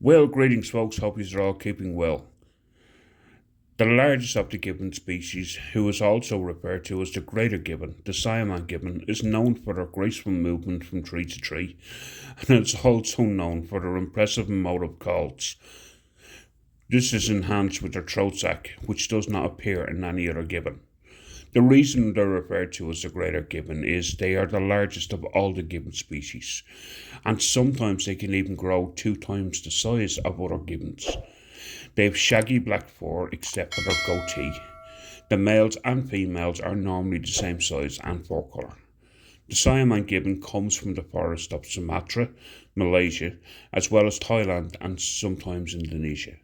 Well, greetings folks, hope you're all keeping well. The largest of the gibbon species, who is also referred to as the greater gibbon, the Siamang Gibbon, is known for their graceful movement from tree to tree, and it's also known for their impressive emotive calls. This is enhanced with their throat sac, which does not appear in any other gibbon. The reason they're referred to as the greater gibbon is they are the largest of all the gibbon species, and sometimes they can even grow 2 times the size of other gibbons. They have shaggy black fur except for their goatee. The males and females are normally the same size and fur colour. The Siamang Gibbon comes from the forest of Sumatra, Malaysia, as well as Thailand and sometimes Indonesia.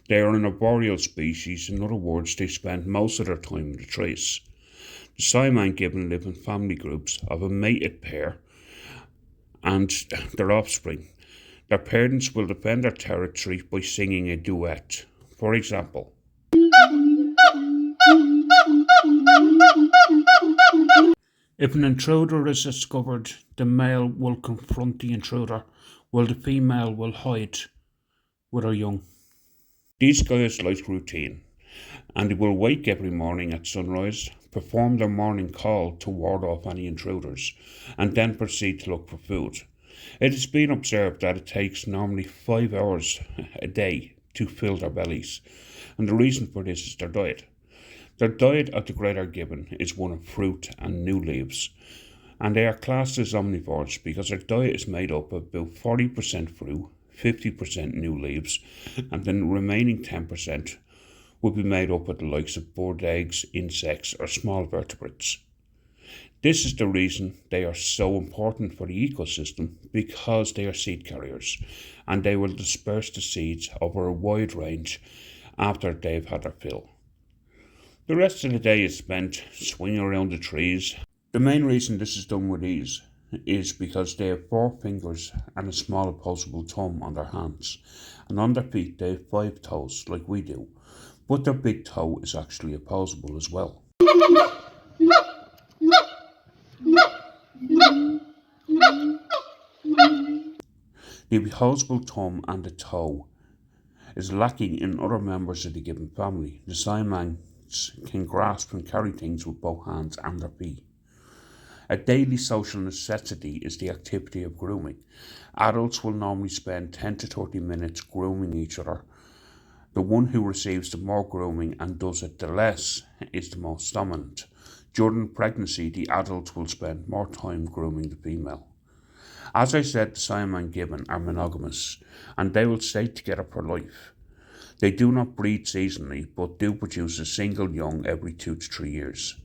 They are an arboreal species, in other words, they spend most of their time in the trees. The Siamang Gibbon live in family groups of a mated pair and their offspring. Their parents will defend their territory by singing a duet. For example, if an intruder is discovered, the male will confront the intruder, while the female will hide with her young. These guys like routine, and they will wake every morning at sunrise, perform their morning call to ward off any intruders, and then proceed to look for food. It has been observed that it takes normally 5 hours a day to fill their bellies, and the reason for this is their diet. Their diet of the greater gibbon is one of fruit and new leaves, and they are classed as omnivores because their diet is made up of about 40% fruit, 50% new leaves, and then the remaining 10% will be made up of the likes of bird eggs, insects, or small vertebrates. This is the reason they are so important for the ecosystem, because they are seed carriers, and they will disperse the seeds over a wide range after they've had their fill. The rest of the day is spent swinging around the trees. The main reason this is done with ease is because they have 4 fingers and a small opposable thumb on their hands, and on their feet they have 5 toes like we do, but their big toe is actually opposable as well. The opposable thumb and the toe is lacking in other members of the gibbon family. The Siamangs can grasp and carry things with both hands and their feet. A daily social necessity is the activity of grooming. Adults will normally spend 10 to 30 minutes grooming each other. The one who receives the more grooming and does it the less is the most dominant. During pregnancy, the adults will spend more time grooming the female. As I said, the Siamang Gibbon are monogamous, and they will stay together for life. They do not breed seasonally, but do produce a single young every 2 to 3 years.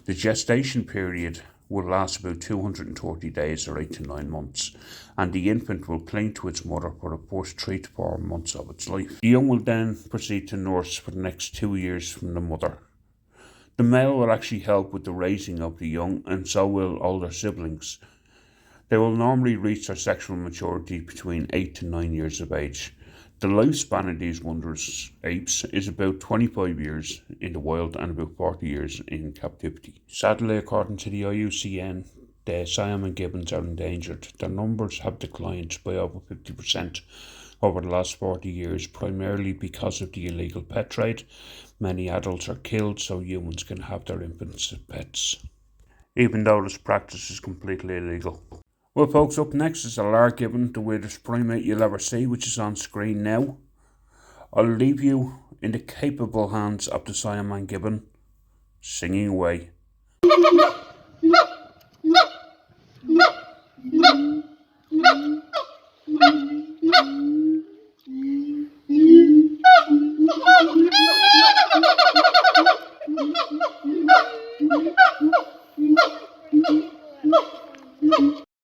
The gestation period will last about 230 days or 8 to 9 months, and the infant will cling to its mother for the first 3 to 4 months of its life. The young will then proceed to nurse for the next 2 years from the mother. The male will actually help with the raising of the young, and so will older siblings. They will normally reach their sexual maturity between 8 to 9 years of age. The lifespan of these wondrous apes is about 25 years in the wild and about 40 years in captivity. Sadly, according to the IUCN, the Siamang Gibbons are endangered. Their numbers have declined by over 50% over the last 40 years, primarily because of the illegal pet trade. Many adults are killed so humans can have their infants as pets, even though this practice is completely illegal. Well folks, up next is a Lar Gibbon, the weirdest primate you'll ever see, which is on screen now. I'll leave you in the capable hands of the Siamang Gibbon, singing away.